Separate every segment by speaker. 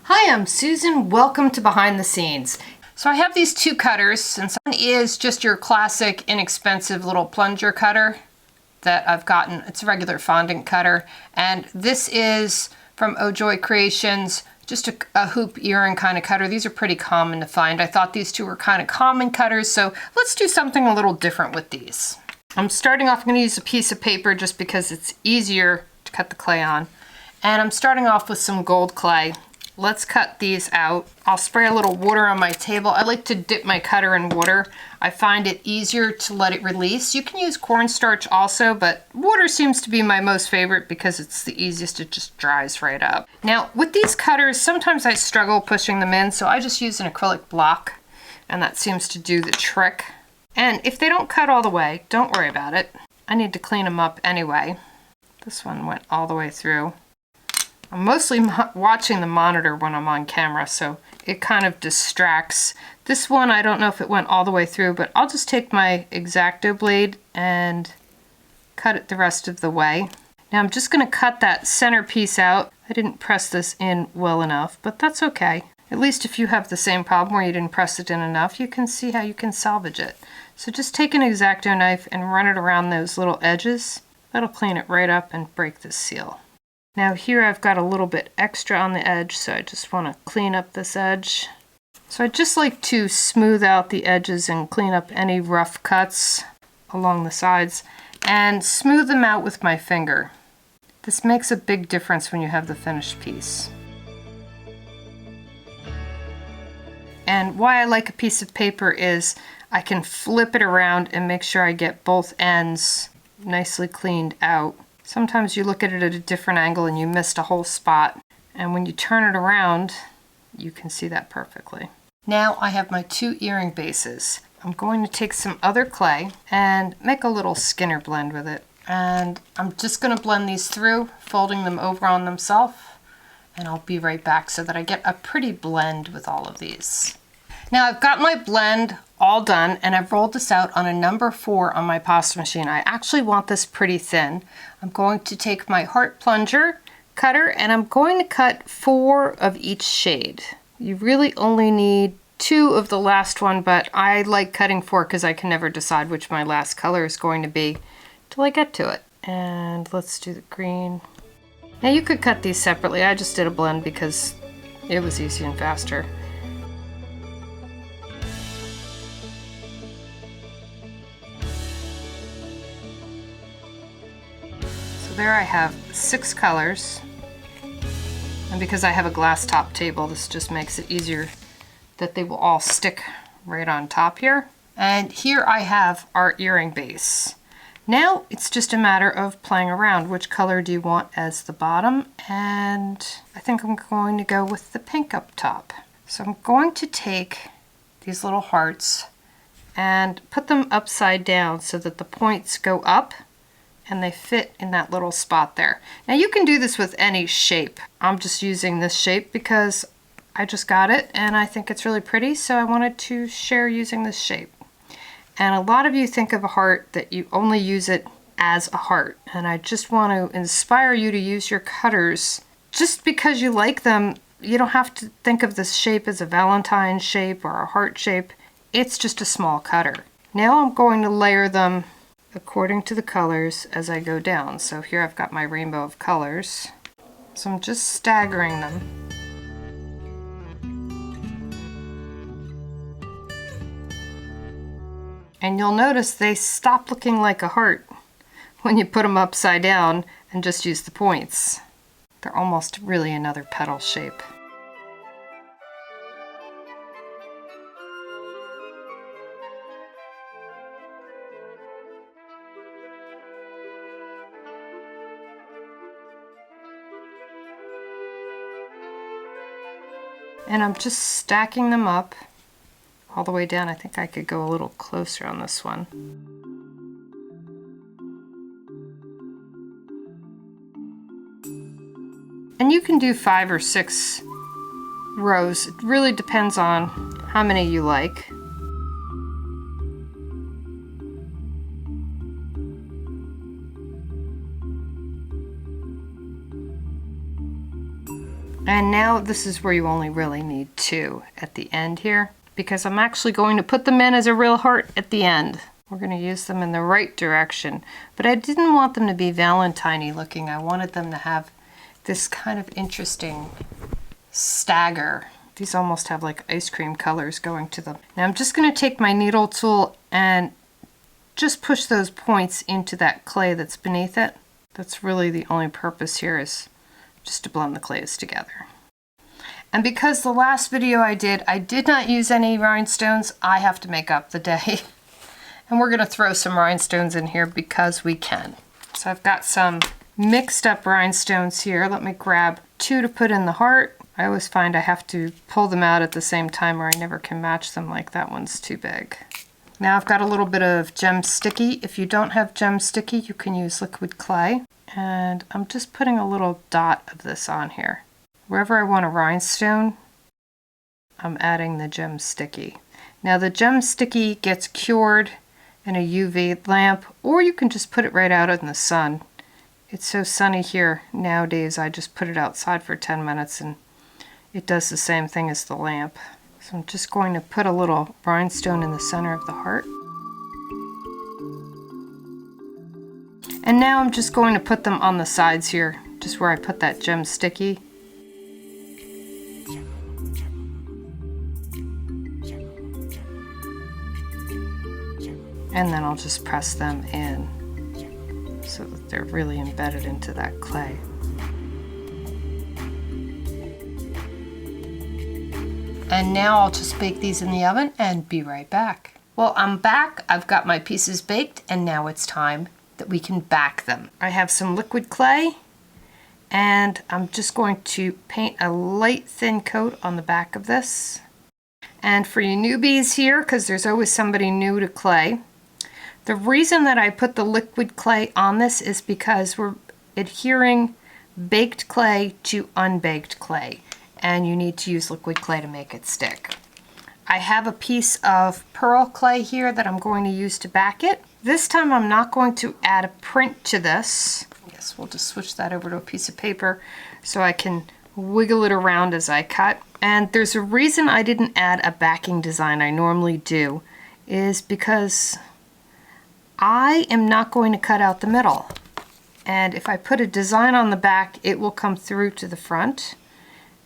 Speaker 1: Hi, I'm Susan. Welcome to Behind the Scenes. So I have these two cutters, and one is just your classic inexpensive little plunger cutter that I've gotten. It's a regular fondant cutter, and this is from Ojoy Creations, just a hoop earring kind of cutter. These are pretty common to find. I thought these two were kind of common cutters, so let's do something a little different with these. I'm starting off, I'm going to use a piece of paper just because it's easier to cut the clay on. And I'm starting off with some gold clay. Let's cut these out. I'll spray a little water on my table. I like to dip my cutter in water. I find it easier to let it release. You can use cornstarch also, but water seems to be my most favorite because it's the easiest. It just dries right up. Now, with these cutters, sometimes I struggle pushing them in, so I just use an acrylic block, and that seems to do the trick. And if they don't cut all the way, don't worry about it. I need to clean them up anyway. This one went all the way through. I'm mostly watching the monitor when I'm on camera, so it kind of distracts. This one, I don't know if it went all the way through, but I'll just take my X-Acto blade and cut it the rest of the way. Now I'm just going to cut that center piece out. I didn't press this in well enough, but that's okay. At least if you have the same problem where you didn't press it in enough, you can see how you can salvage it. So just take an X-Acto knife and run it around those little edges. That'll clean it right up and break this seal. Now here I've got a little bit extra on the edge, so I just want to clean up this edge. So I just like to smooth out the edges and clean up any rough cuts along the sides and smooth them out with my finger. This makes a big difference when you have the finished piece. And why I like a piece of paper is I can flip it around and make sure I get both ends nicely cleaned out. Sometimes you look at it at a different angle and you missed a whole spot. And when you turn it around, you can see that perfectly. Now I have my two earring bases. I'm going to take some other clay and make a little Skinner blend with it. And I'm just going to blend these through, folding them over on themselves. And I'll be right back so that I get a pretty blend with all of these. Now I've got my blend all done, and I've rolled this out on a number 4 on my pasta machine. I actually want this pretty thin. I'm going to take my heart plunger cutter and I'm going to cut 4 of each shade. You really only need 2 of the last one, but I like cutting 4 because I can never decide which my last color is going to be till I get to it. And let's do the green. Now you could cut these separately. I just did a blend because it was easy and faster. There I have 6 colors, and because I have a glass top table, this just makes it easier that they will all stick right on top here. And here I have our earring base. Now it's just a matter of playing around. Which color do you want as the bottom? And I think I'm going to go with the pink up top. So I'm going to take these little hearts and put them upside down so that the points go up and they fit in that little spot there. Now you can do this with any shape. I'm just using this shape because I just got it and I think it's really pretty, so I wanted to share using this shape. And a lot of you think of a heart that you only use it as a heart, and I just want to inspire you to use your cutters. Just because you like them, you don't have to think of this shape as a Valentine shape or a heart shape. It's just a small cutter. Now I'm going to layer them according to the colors as I go down. So here I've got my rainbow of colors. So I'm just staggering them. And you'll notice they stop looking like a heart when you put them upside down and just use the points. They're almost really another petal shape. And I'm just stacking them up all the way down. I think I could go a little closer on this one. And you can do 5 or 6 rows. It really depends on how many you like. And now this is where you only really need 2 at the end here, because I'm actually going to put them in as a real heart at the end. We're going to use them in the right direction, but I didn't want them to be Valentine-y looking. I wanted them to have this kind of interesting stagger. These almost have like ice cream colors going to them. Now I'm just going to take my needle tool and just push those points into that clay that's beneath it. That's really the only purpose here, is just to blend the clays together. And because the last video I did not use any rhinestones, I have to make up the day. And we're going to throw some rhinestones in here because we can. So I've got some mixed up rhinestones here. Let me grab 2 to put in the heart. I always find I have to pull them out at the same time or I never can match them, like that one's too big. Now I've got a little bit of Gem Sticky. If you don't have Gem Sticky, you can use liquid clay. And I'm just putting a little dot of this on here. Wherever I want a rhinestone, I'm adding the Gem Sticky. Now the Gem Sticky gets cured in a UV lamp, or you can just put it right out in the sun. It's so sunny here nowadays, I just put it outside for 10 minutes and it does the same thing as the lamp. So I'm just going to put a little rhinestone in the center of the heart. And now I'm just going to put them on the sides here, just where I put that Gem Sticky. And then I'll just press them in so that they're really embedded into that clay. And now I'll just bake these in the oven and be right back. Well, I'm back. I've got my pieces baked and now it's time that we can back them. I have some liquid clay and I'm just going to paint a light thin coat on the back of this. And for you newbies here, because there's always somebody new to clay, the reason that I put the liquid clay on this is because we're adhering baked clay to unbaked clay, and you need to use liquid clay to make it stick. I have a piece of pearl clay here that I'm going to use to back it. This time I'm not going to add a print to this. I guess we'll just switch that over to a piece of paper so I can wiggle it around as I cut. And there's a reason I didn't add a backing design. I normally do, is because I am not going to cut out the middle. And if I put a design on the back, it will come through to the front.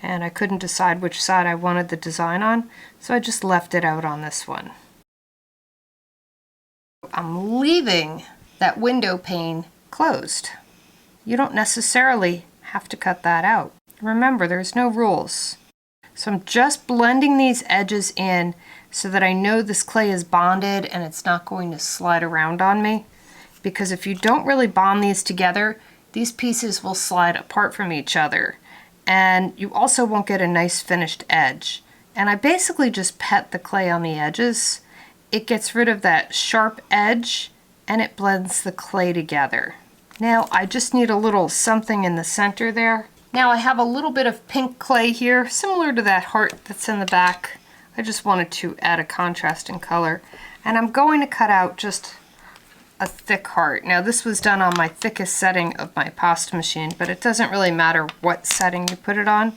Speaker 1: And I couldn't decide which side I wanted the design on, so I just left it out on this one. I'm leaving that window pane closed. You don't necessarily have to cut that out. Remember, there's no rules. So I'm just blending these edges in so that I know this clay is bonded and it's not going to slide around on me. Because if you don't really bond these together, these pieces will slide apart from each other. And you also won't get a nice finished edge. And I basically just pet the clay on the edges. It gets rid of that sharp edge and it blends the clay together. Now I just need a little something in the center there. Now I have a little bit of pink clay here, similar to that heart that's in the back. I just wanted to add a contrast in color. And I'm going to cut out just a thick heart. Now this was done on my thickest setting of my pasta machine, but it doesn't really matter what setting you put it on.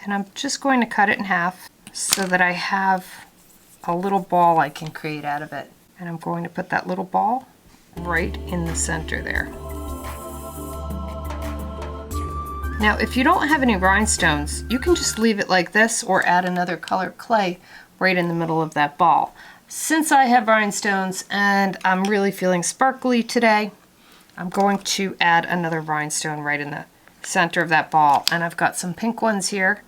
Speaker 1: And I'm just going to cut it in half so that I have a little ball I can create out of it. And I'm going to put that little ball right in the center there. Now if you don't have any rhinestones, you can just leave it like this or add another colored clay right in the middle of that ball. Since I have rhinestones and I'm really feeling sparkly today, I'm going to add another rhinestone right in the center of that ball. And I've got some pink ones here,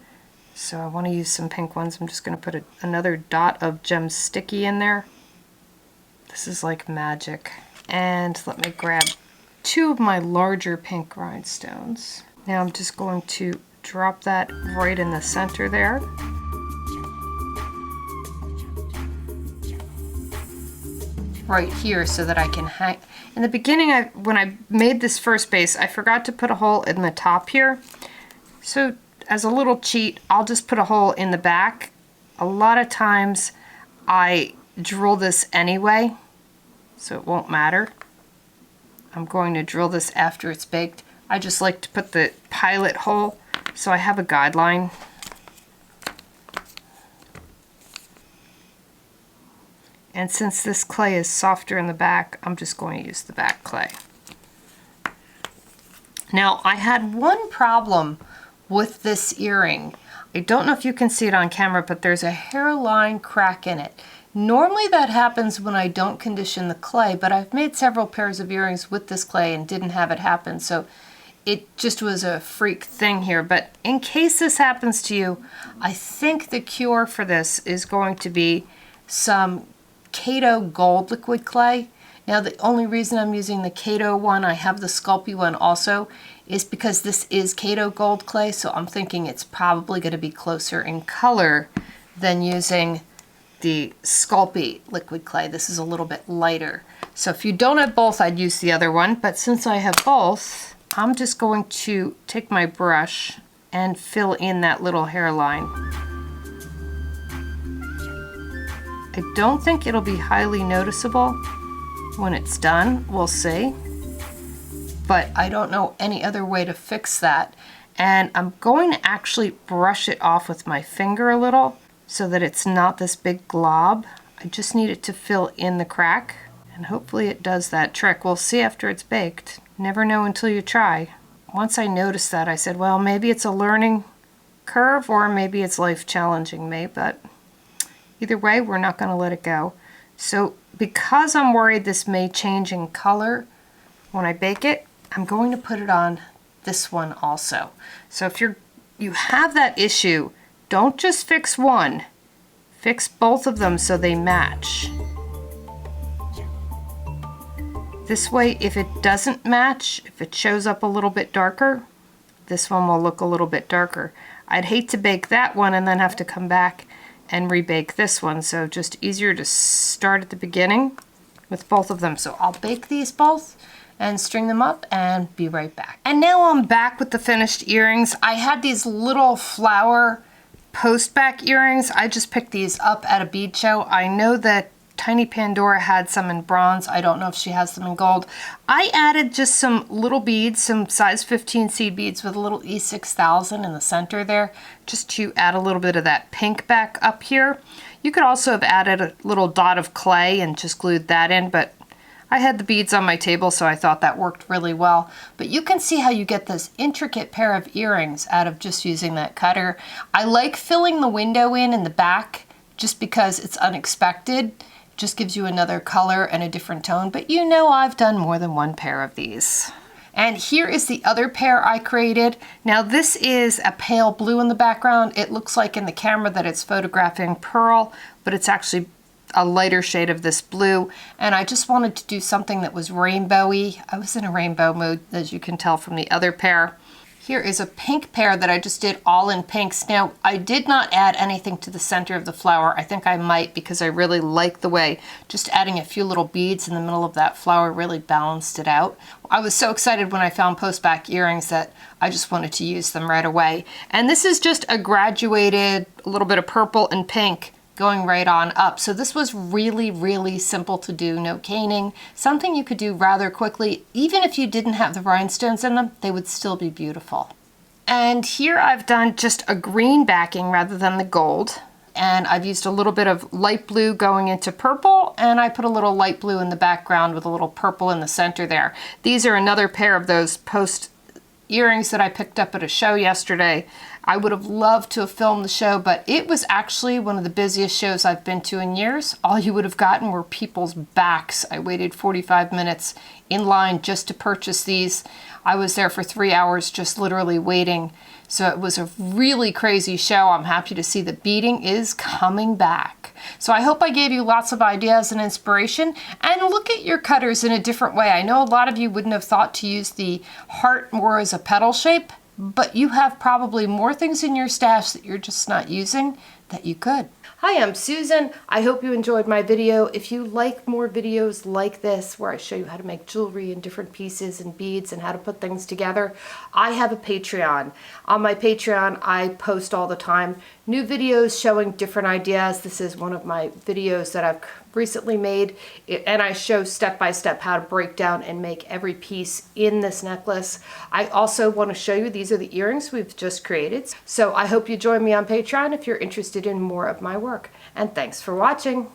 Speaker 1: so I want to use some pink ones. I'm just going to put another dot of Gem Sticky in there. This is like magic. And let me grab 2 of my larger pink rhinestones. Now I'm just going to drop that right in the center there. Right here so that I can hang. In the beginning, when I made this first base, I forgot to put a hole in the top here. So as a little cheat, I'll just put a hole in the back. A lot of times I drill this anyway, so it won't matter. I'm going to drill this after it's baked. I just like to put the pilot hole so I have a guideline. And since this clay is softer in the back, I'm just going to use the back clay. Now, I had one problem with this earring. I don't know if you can see it on camera, but there's a hairline crack in it. Normally that happens when I don't condition the clay, but I've made several pairs of earrings with this clay and didn't have it happen, so it just was a freak thing here. But in case this happens to you, I think the cure for this is going to be some Kato gold liquid clay. Now the only reason I'm using the Kato one, I have the Sculpey one also, is because this is Kato gold clay, so I'm thinking it's probably going to be closer in color than using the Sculpey liquid clay. This is a little bit lighter. So if you don't have both, I'd use the other one, but since I have both, I'm just going to take my brush and fill in that little hairline. I don't think it'll be highly noticeable when it's done, we'll see. But I don't know any other way to fix that. And I'm going to actually brush it off with my finger a little so that it's not this big glob. I just need it to fill in the crack, and hopefully it does that trick. We'll see after it's baked. Never know until you try. Once I noticed that, I said, well, maybe it's a learning curve or maybe it's life challenging me, but either way, we're not going to let it go. So because I'm worried this may change in color when I bake it, I'm going to put it on this one also. So if you have that issue, don't just fix one. Fix both of them so they match. This way, if it doesn't match, if it shows up a little bit darker, this one will look a little bit darker. I'd hate to bake that one and then have to come back and rebake this one, so just easier to start at the beginning with both of them. So I'll bake these both and string them up and be right back. And now I'm back with the finished earrings. I had these little flower post back earrings. I just picked these up at a bead show. I know that Tiny Pandora had some in bronze. I don't know if she has them in gold. I added just some little beads, some size 15 seed beads with a little E6000 in the center there, just to add a little bit of that pink back up here. You could also have added a little dot of clay and just glued that in, but I had the beads on my table, so I thought that worked really well. But you can see how you get this intricate pair of earrings out of just using that cutter. I like filling the window in the back just because it's unexpected. Just gives you another color and a different tone, but you know I've done more than one pair of these. And here is the other pair I created. Now this is a pale blue in the background. It looks like in the camera that it's photographing pearl, but it's actually a lighter shade of this blue. And I just wanted to do something that was rainbowy. I was in a rainbow mood, as you can tell from the other pair. Here is a pink pair that I just did all in pinks. Now, I did not add anything to the center of the flower. I think I might because I really like the way just adding a few little beads in the middle of that flower really balanced it out. I was so excited when I found post-back earrings that I just wanted to use them right away. And this is just a graduated, a little bit of purple and pink going right on up. So this was really, really simple to do, no caning, something you could do rather quickly. Even if you didn't have the rhinestones in them, they would still be beautiful. And here I've done just a green backing rather than the gold. And I've used a little bit of light blue going into purple, and I put a little light blue in the background with a little purple in the center there. These are another pair of those post earrings that I picked up at a show yesterday. I would have loved to have filmed the show, but it was actually one of the busiest shows I've been to in years. All you would have gotten were people's backs. I waited 45 minutes in line just to purchase these. I was there for 3 hours just literally waiting. So it was a really crazy show. I'm happy to see that beading is coming back. So I hope I gave you lots of ideas and inspiration, and look at your cutters in a different way. I know a lot of you wouldn't have thought to use the heart more as a petal shape, but you have probably more things in your stash that you're just not using that you could. Hi, I'm Susan. I hope you enjoyed my video. If you like more videos like this, where I show you how to make jewelry in different pieces and beads and how to put things together, I have a Patreon. On my Patreon, I post all the time new videos showing different ideas. This is one of my videos that I've recently made, and I show step by step how to break down and make every piece in this necklace. I also want to show you, these are the earrings we've just created. So I hope you join me on Patreon if you're interested in more of my work. And thanks for watching.